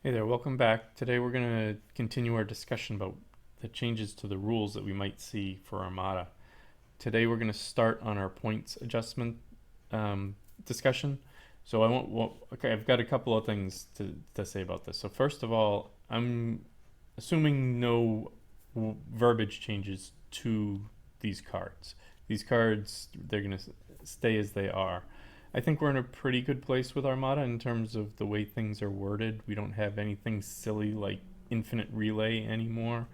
Hey there, welcome back. Today we're going to continue our discussion about the changes to the rules that we might see for Armada. Today we're going to start on our points adjustment discussion. So I've got a couple of things to say about this. So first of all, I'm assuming no verbiage changes to these cards. These cards, they're going to stay as they are. I think we're in a pretty good place with Armada in terms of the way things are worded. We don't have anything silly like infinite relay anymore.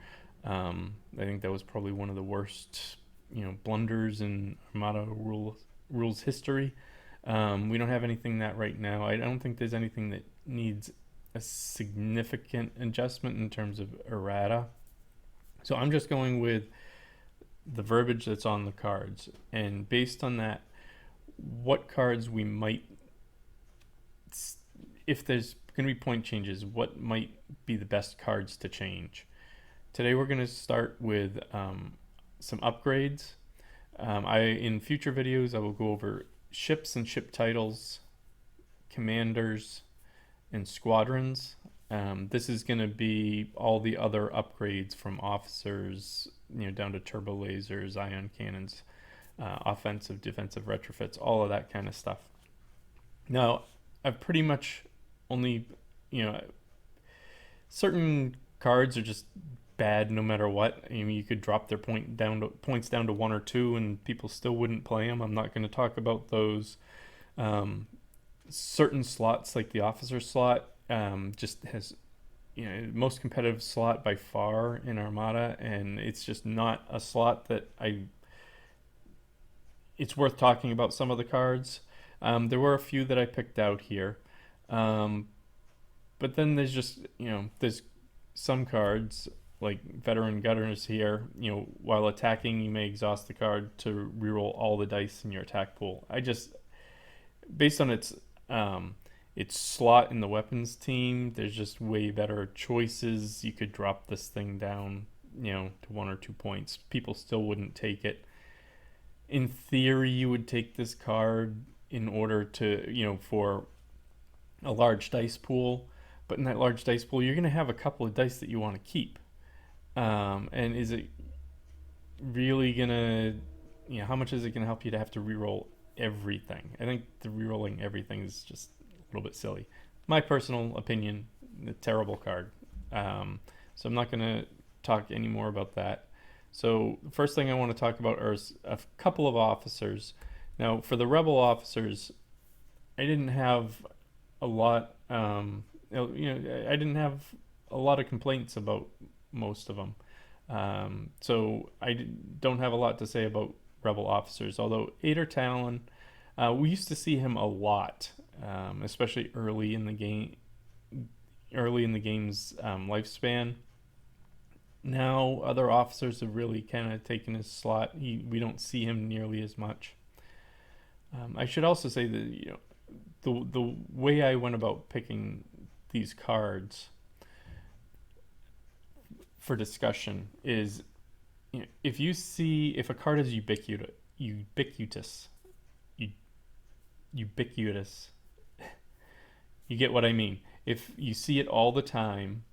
I think that was probably one of the worst, blunders in Armada rules history. We don't have anything that right now. I don't think there's anything that needs a significant adjustment in terms of errata. So I'm just going with the verbiage that's on the cards, and based on that, what cards we might, if there's going to be point changes, what might be the best cards to change. Today we're going to start with some upgrades. In future videos I will go over ships and ship titles, commanders, and squadrons. This is going to be all the other upgrades from officers, down to turbo lasers, ion cannons, offensive, defensive retrofits, all of that kind of stuff. Now, I've pretty much only, certain cards are just bad no matter what. I mean, you could drop their points down to 1 or 2 and people still wouldn't play them. I'm not going to talk about those. Certain slots, like the officer slot, just has most competitive slot by far in Armada, and it's just not a slot that it's worth talking about some of the cards. There were a few that I picked out here. But then there's just, there's some cards like Veteran Gunners here. While attacking, you may exhaust the card to reroll all the dice in your attack pool. Based on its slot in the weapons team, there's just way better choices. You could drop this thing down, to 1 or 2 points. People still wouldn't take it. In theory, you would take this card in order to, for a large dice pool. But in that large dice pool, you're going to have a couple of dice that you want to keep. And is it really going to, how much is it going to help you to have to reroll everything? I think the rerolling everything is just a little bit silly. My personal opinion, a terrible card. So I'm not going to talk any more about that. So the first thing I want to talk about are a couple of officers. Now, for the Rebel officers, I didn't have a lot. I didn't have a lot of complaints about most of them. So I don't have a lot to say about Rebel officers. Although Iden Versio, we used to see him a lot, especially early in the game's lifespan. Now other officers have really kind of taken his slot. We don't see him nearly as much. I should also say that the way I went about picking these cards for discussion is, if a card is ubiquitous, you get what I mean. If you see it all the time,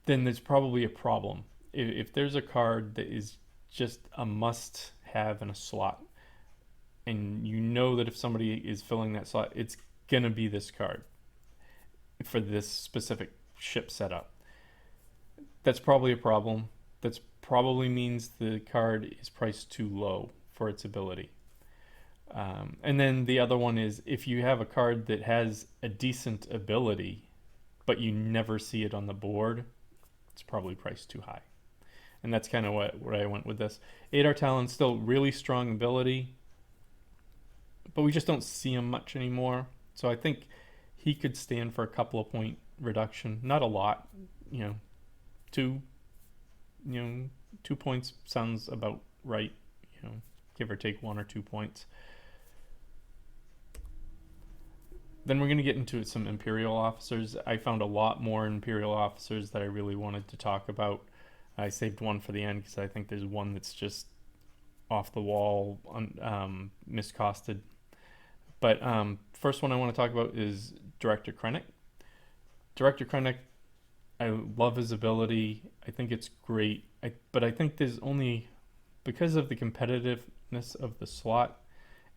then there's probably a problem. If there's a card that is just a must have in a slot, and you know that if somebody is filling that slot, it's gonna be this card for this specific ship setup, that's probably a problem. That probably means the card is priced too low for its ability. And then the other one is, if you have a card that has a decent ability but you never see it on the board, it's probably priced too high. And that's kind of what I went with this. Iden Versio, still really strong ability, but we just don't see him much anymore. So I think he could stand for a couple of point reduction. Not a lot, 2 points sounds about right, give or take 1 or 2 points. Then we're going to get into some Imperial Officers. I found a lot more Imperial Officers that I really wanted to talk about. I saved one for the end because I think there's one that's just off the wall, miscosted. But first one I want to talk about is Director Krennic. Director Krennic, I love his ability. I think it's great. But I think there's only, because of the competitiveness of the slot,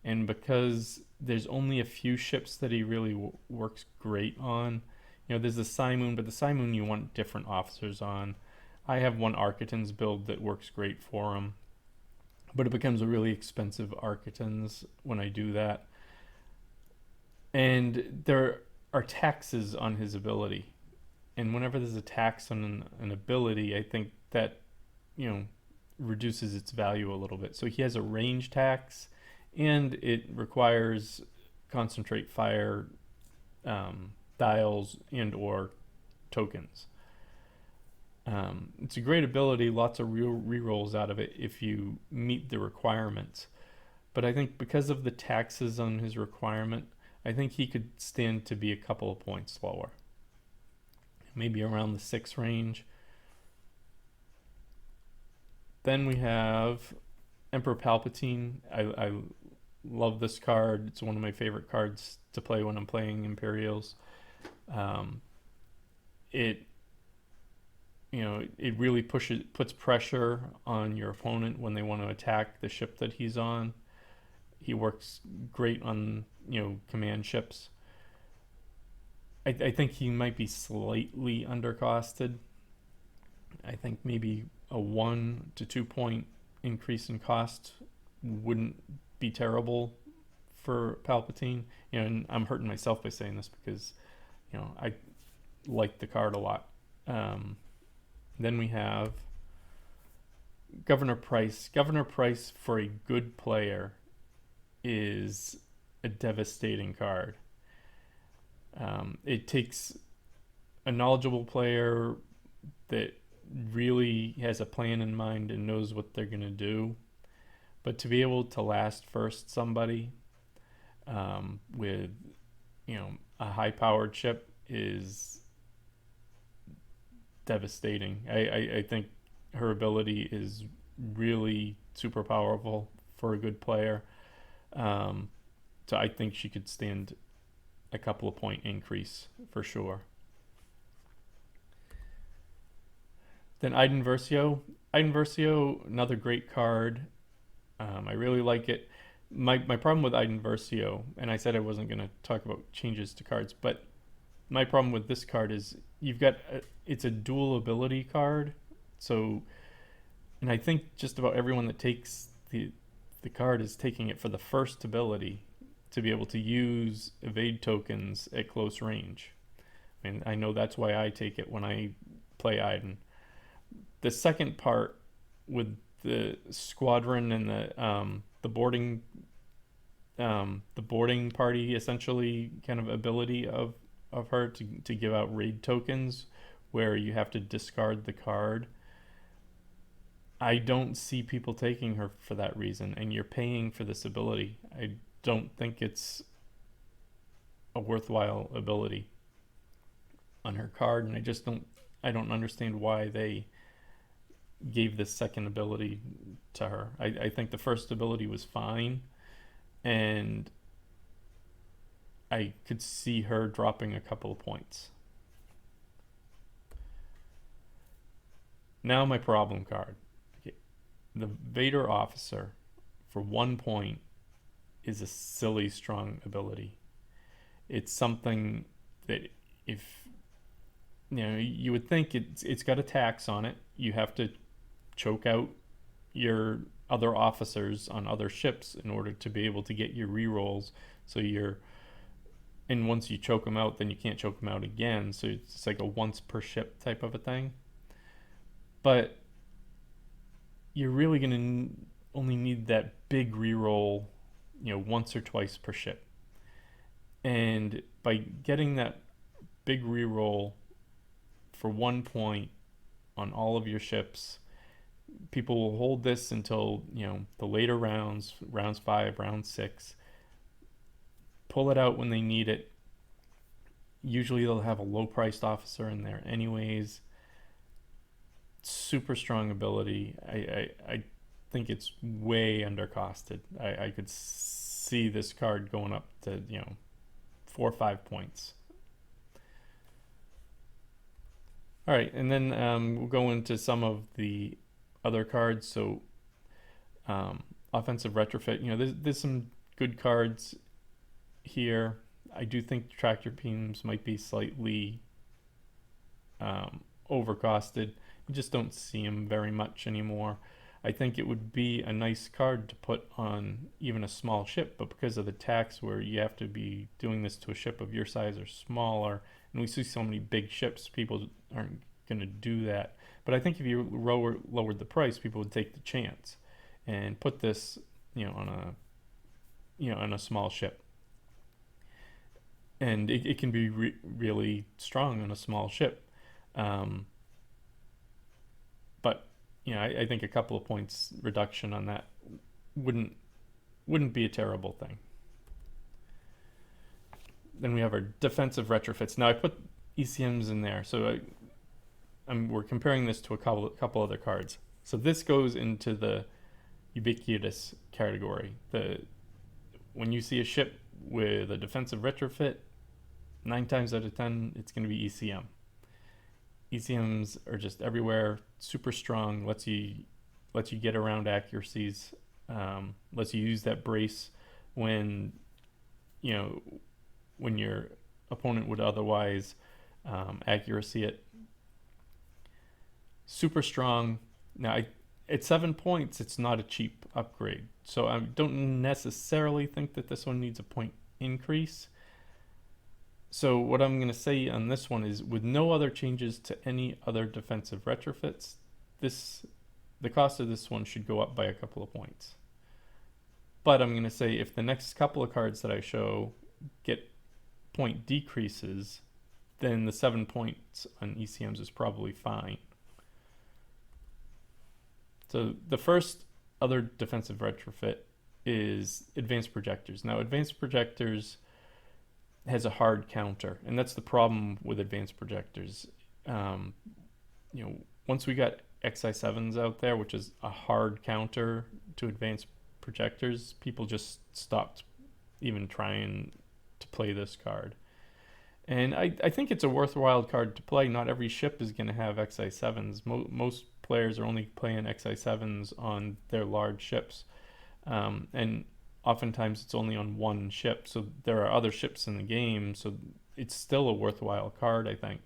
and because there's only a few ships that he really works great on. There's the Simoon, but the Simoon you want different officers on. I have one Architans build that works great for him, but it becomes a really expensive Architans when I do that. And there are taxes on his ability. And whenever there's a tax on an ability, I think that, reduces its value a little bit. So he has a range tax, and it requires concentrate fire dials and or tokens. It's a great ability, lots of rerolls out of it if you meet the requirements. But I think because of the taxes on his requirement, I think he could stand to be a couple of points lower. Maybe around the 6 range. Then we have Emperor Palpatine. I love this card. It's one of my favorite cards to play when I'm playing Imperials. It really puts pressure on your opponent when they want to attack the ship that he's on. He works great on command ships. I think he might be slightly undercosted. I think maybe a 1 to 2 point increase in cost wouldn't be terrible for Palpatine. And I'm hurting myself by saying this because I like the card a lot. Then we have Governor Price. Governor Price, for a good player, is a devastating card. It takes a knowledgeable player that really has a plan in mind and knows what they're going to do. But to be able to last first somebody with a high-powered ship is devastating. I think her ability is really super powerful for a good player. So I think she could stand a couple of point increase for sure. Then Iden Versio. Iden Versio, another great card. I really like it. My problem with Iden Versio, and I said I wasn't going to talk about changes to cards, but my problem with this card is it's a dual ability card. So, and I think just about everyone that takes the card is taking it for the first ability to be able to use evade tokens at close range. And I know that's why I take it when I play Iden. The second part with the squadron and the boarding party essentially kind of ability of her to give out raid tokens where you have to discard the card. I don't see people taking her for that reason, and you're paying for this ability. I don't think it's a worthwhile ability on her card, and I don't understand why they gave this second ability to her. I think the first ability was fine, and I could see her dropping a couple of points. Now my problem card. Okay. The Vader Officer for 1 point is a silly strong ability. It's something that if you would think it's got a tax on it. You have to choke out your other officers on other ships in order to be able to get your rerolls. So and once you choke them out, then you can't choke them out again. So it's like a once per ship type of a thing. But you're really going to only need that big reroll, once or twice per ship. And by getting that big reroll for 1 point on all of your ships, people will hold this until the later rounds 5, round 6, pull it out when they need it. Usually they'll have a low priced officer in there anyways. Super strong ability. I think it's way undercosted. I could see this card going up to 4 or 5 points All right, and then we'll go into some of the other cards. So offensive retrofit. There's some good cards here. I do think tractor beams might be slightly overcosted. You just don't see them very much anymore. I think it would be a nice card to put on even a small ship, but because of the tax where you have to be doing this to a ship of your size or smaller, and we see so many big ships, people aren't going to do that. But I think if you lowered the price, people would take the chance and put this, on a small ship. And it can be really strong on a small ship. But I think a couple of points reduction on that wouldn't be a terrible thing. Then we have our defensive retrofits. Now I put ECMs in there, so we're comparing this to a couple other cards. So this goes into the ubiquitous category. When you see a ship with a defensive retrofit, 9 times out of 10 it's going to be ECM. ECMs are just everywhere, super strong, lets you get around accuracies, lets you use that brace when your opponent would otherwise accuracy it. Super strong. Now at 7 points, it's not a cheap upgrade, so I don't necessarily think that this one needs a point increase. So what I'm going to say on this one is, with no other changes to any other defensive retrofits, the cost of this one should go up by a couple of points. But I'm going to say if the next couple of cards that I show get point decreases, then the 7 points on ECMs is probably fine. So the first other defensive retrofit is advanced projectors. Now advanced projectors has a hard counter, and that's the problem with advanced projectors. Once we got XI7s out there, which is a hard counter to advanced projectors, people just stopped even trying to play this card. And I think it's a worthwhile card to play. Not every ship is going to have XI7s. Most players are only playing XI7s on their large ships. And oftentimes it's only on one ship, so there are other ships in the game, so it's still a worthwhile card, I think.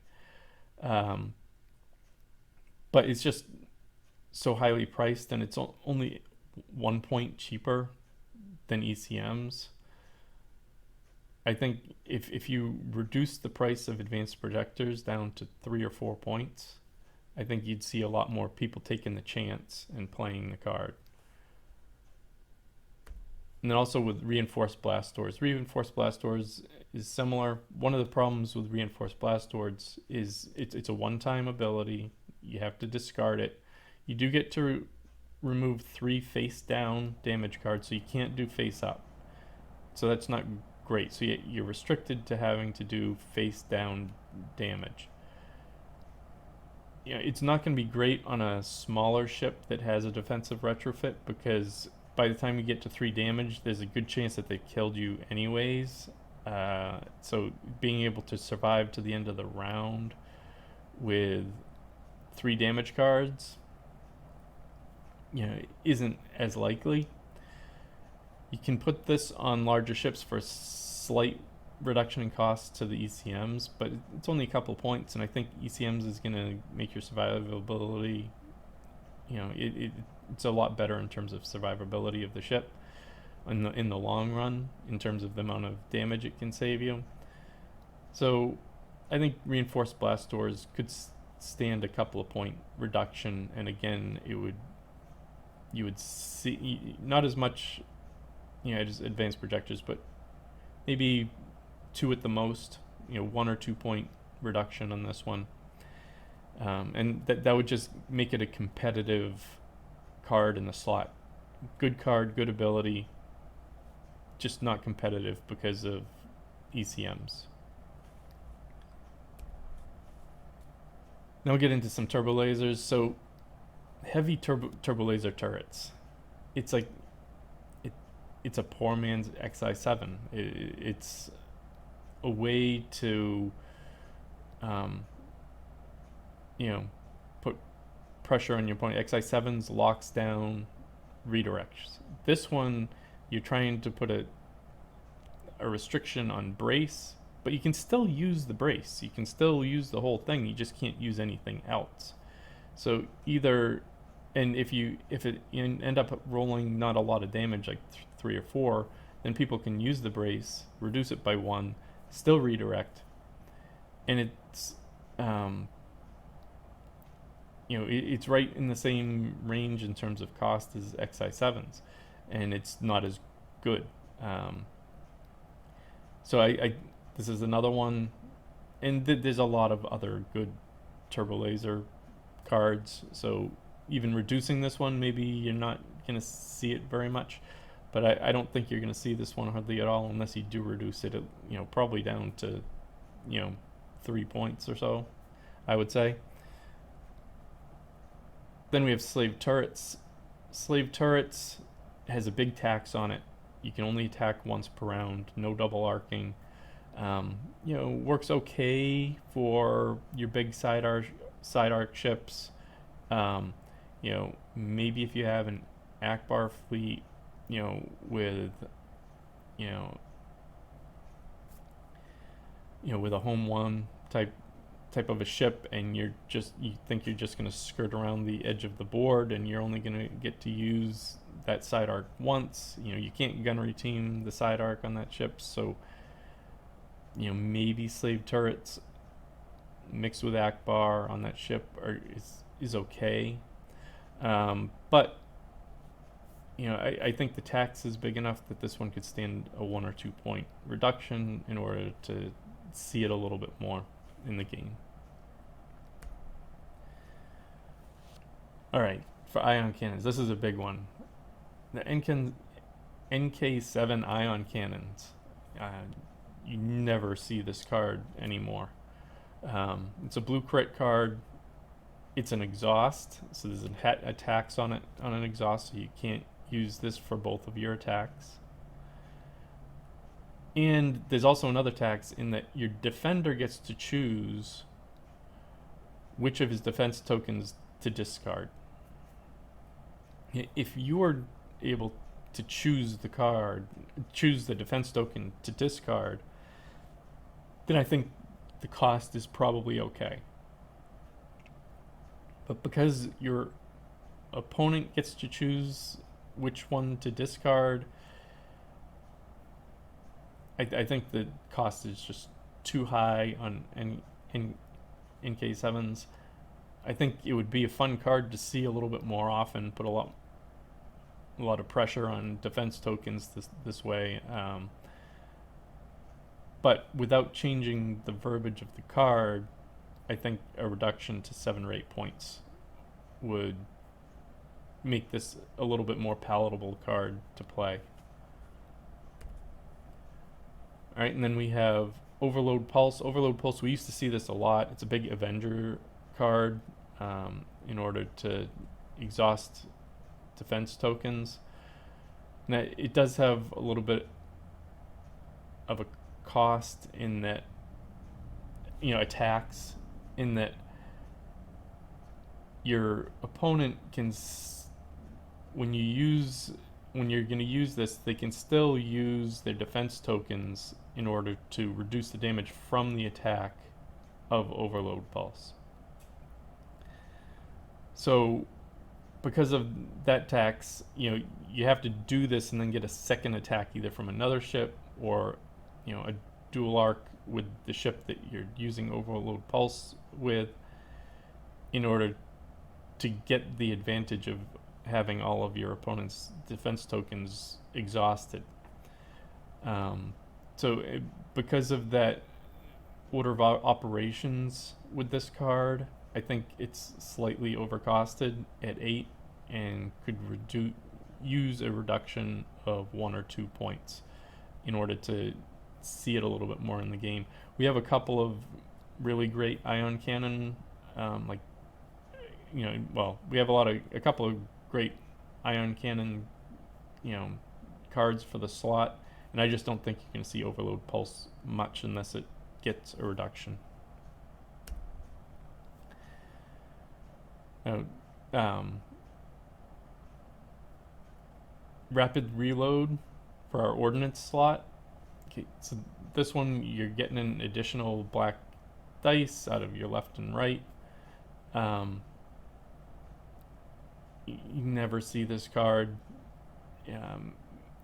But it's just so highly priced, and it's only 1 point cheaper than ECMs. I think if you reduce the price of advanced projectors down to 3 or 4 points, I think you'd see a lot more people taking the chance and playing the card. And then also with reinforced blast doors. Reinforced blast doors is similar. One of the problems with reinforced blast doors is it's a one-time ability. You have to discard it. You do get to remove 3 face-down damage cards, so you can't do face-up. So that's not great. So you're restricted to having to do face-down damage. It's not going to be great on a smaller ship that has a defensive retrofit, because by the time you get to 3 damage, there's a good chance that they've killed you anyways. So being able to survive to the end of the round with 3 damage cards, isn't as likely. You can put this on larger ships for a slight reduction in cost to the ECMs, but it's only a couple points, and I think ECMs is going to make your survivability, it's a lot better in terms of survivability of the ship in the long run, in terms of the amount of damage it can save you. So I think reinforced blast doors could stand a couple of point reduction, and again, you would see not as much, just advanced projectors, but maybe 2 at the most, 1 or 2 point reduction on this one. And that would just make it a competitive card in the slot. Good card, good ability, just not competitive because of ECMs. Now we'll get into some turbo lasers. So heavy turbo laser turrets. It's like it's a poor man's XI7. It's a way to you know, put pressure on your opponent. XI7s locks down, redirects. This one, you're trying to put a restriction on brace, but you can still use the brace. You can still use the whole thing. You just can't use anything else. So either, and if you end up rolling not a lot of damage, like 3 or 4, then people can use the brace, reduce it by 1, still redirect, and it's it's right in the same range in terms of cost as XI7s, and it's not as good. So I this is another one, and there's a lot of other good turbo laser cards. So even reducing this one, maybe you're not gonna see it very much, but I don't think you're gonna see this one hardly at all unless you do reduce it. Probably down to 3 points or so, I would say. Then we have slave turrets. Slave turrets has a big tax on it. You can only attack once per round, no double arcing. Works okay for your big side arc ships. Maybe if you have an Akbar fleet, with with a home one type of a ship, and you think you're just going to skirt around the edge of the board, and you're only going to get to use that side arc once. You can't gunnery team the side arc on that ship, so maybe slave turrets mixed with Akbar on that ship is okay. But I think the tax is big enough that this one could stand a 1 or 2 point reduction in order to see it a little bit more in the game. Alright, for ion cannons, this is a big one. The NK7 ion cannons. You never see this card anymore. It's a blue crit card. It's an exhaust, so there's a tax on it, on an exhaust, so you can't use this for both of your attacks. And there's also another tax in that your defender gets to choose which of his defense tokens to discard. If you are able to choose the defense token to discard, then I think the cost is probably okay. But because your opponent gets to choose which one to discard, I think the cost is just too high on NK7s. I think it would be a fun card to see a little bit more often, put a lot of pressure on defense tokens this way. But without changing the verbiage of the card, I think a reduction to 7 or 8 points would make this a little bit more palatable card to play. Alright, and then we have Overload Pulse. Overload Pulse, we used to see this a lot. It's a big Avenger card in order to exhaust defense tokens. Now, it does have a little bit of a cost in that, a tax, in that your opponent can, when you're going to use this, they can still use their defense tokens in order to reduce the damage from the attack of Overload Pulse. So because of that tax, you have to do this and then get a second attack either from another ship or a dual arc with the ship that you're using Overload Pulse with, in order to get the advantage of having all of your opponent's defense tokens exhausted. Because of that order of operations with this card, I think it's slightly overcosted at 8 and could use a reduction of 1 or 2 points in order to see it a little bit more in the game. We have a couple of really great ion cannon, we have a couple of great ion cannon, cards for the slot, and I just don't think you're going to see Overload Pulse much unless it gets a reduction. Now, rapid reload for our ordnance slot. Okay, so this one you're getting an additional black dice out of your left and right. Um, you never see this card. Um,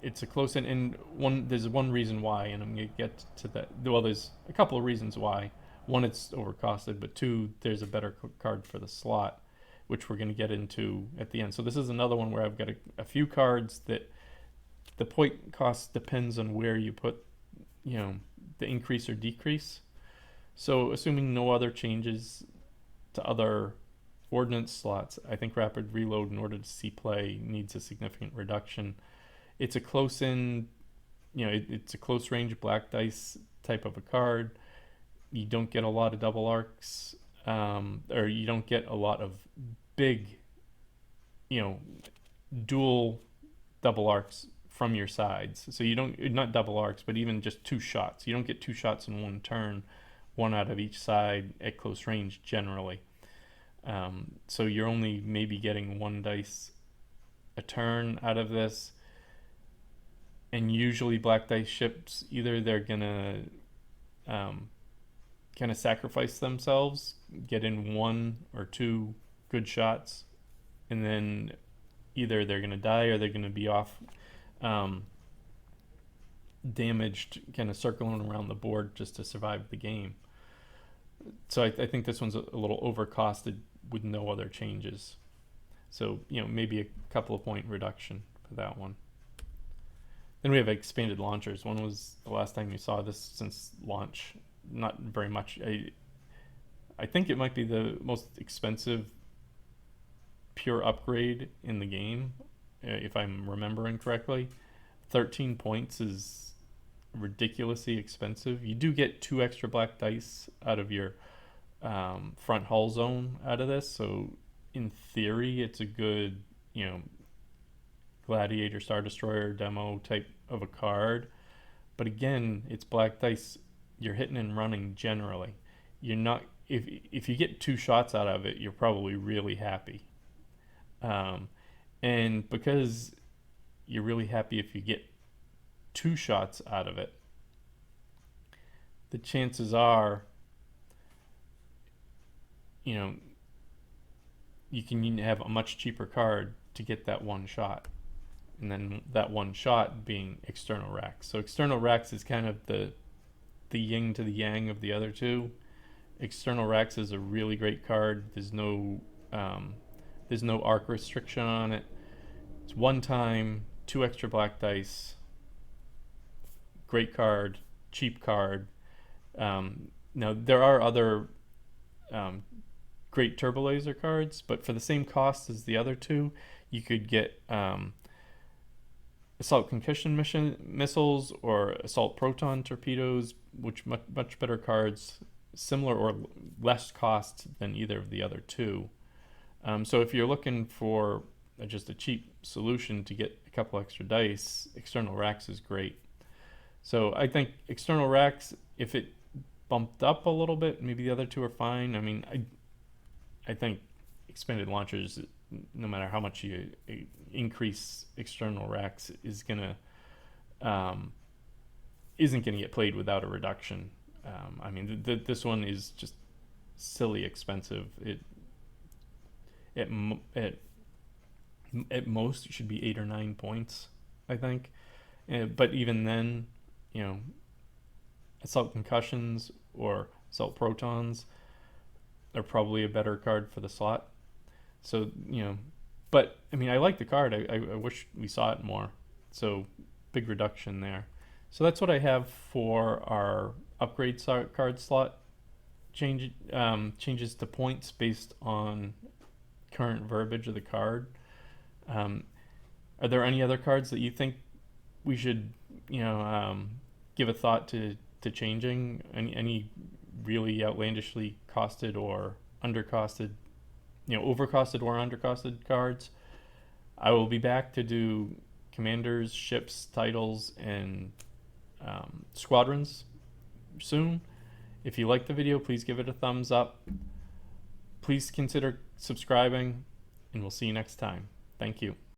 it's a close in, and one there's one reason why, and I'm gonna get to that. Well, there's a couple of reasons why. One, it's overcosted, but two, there's a better card for the slot, which we're gonna get into at the end. So this is another one where I've got a few cards that the point cost depends on where you put, the increase or decrease. So assuming no other changes to other ordnance slots, I think rapid reload in order to see play needs a significant reduction. It's a close in, it's a close range black dice type of a card. You don't get a lot of double arcs, or you don't get a lot of big, dual double arcs from your sides. So you don't, not double arcs, but even just two shots. You don't get two shots in one turn, one out of each side at close range generally. So you're only maybe getting one dice a turn out of this. And usually black dice ships, either they're gonna kind of sacrifice themselves, get in one or two good shots, and then either they're gonna die or they're gonna be off, damaged, kind of circling around the board just to survive the game. So I think this one's a little overcosted with no other changes. So maybe a couple of point reduction for that one. Then we have expanded launchers. When was the last time you saw this since launch? Not very much. I think it might be the most expensive pure upgrade in the game, if I'm remembering correctly. 13 points is ridiculously expensive. You do get 2 extra black dice out of your front hull zone out of this, so in theory it's a good, Gladiator Star Destroyer demo type of a card. But again, it's black dice. You're hitting and running generally. You're not, if you get 2 shots out of it, you're probably really happy. And because you're really happy if you get 2 shots out of it, the chances are, you can have a much cheaper card to get that one shot. And then that one shot being external racks. So external racks is kind of the yin to the yang of the other two. External racks is a really great card. There's no arc restriction on it. It's one time, 2 extra black dice. Great card, cheap card. Now there are other great turbo laser cards, but for the same cost as the other two, you could get assault concussion missiles or assault proton torpedoes, which much better cards, similar or less cost than either of the other two. So if you're looking for just a cheap solution to get a couple extra dice, external racks is great. So I think external racks, if it bumped up a little bit, maybe the other two are fine. I mean, I think expanded launchers, no matter how much you increase external racks, isn't gonna get played without a reduction. I mean, this one is just silly expensive. At most it should be 8 or 9 points, I think. But even then, assault concussions or assault protons are probably a better card for the slot. So, but I mean, I like the card. I wish we saw it more. So big reduction there. So that's what I have for our upgrade card slot changes to points based on current verbiage of the card. Are there any other cards that you think we should, give a thought to changing? Any really outlandishly costed or undercosted, overcosted or undercosted cards? I will be back to do commanders, ships, titles, and squadrons soon. If you like the video, please give it a thumbs up. please consider subscribing, and we'll see you next time. Thank you.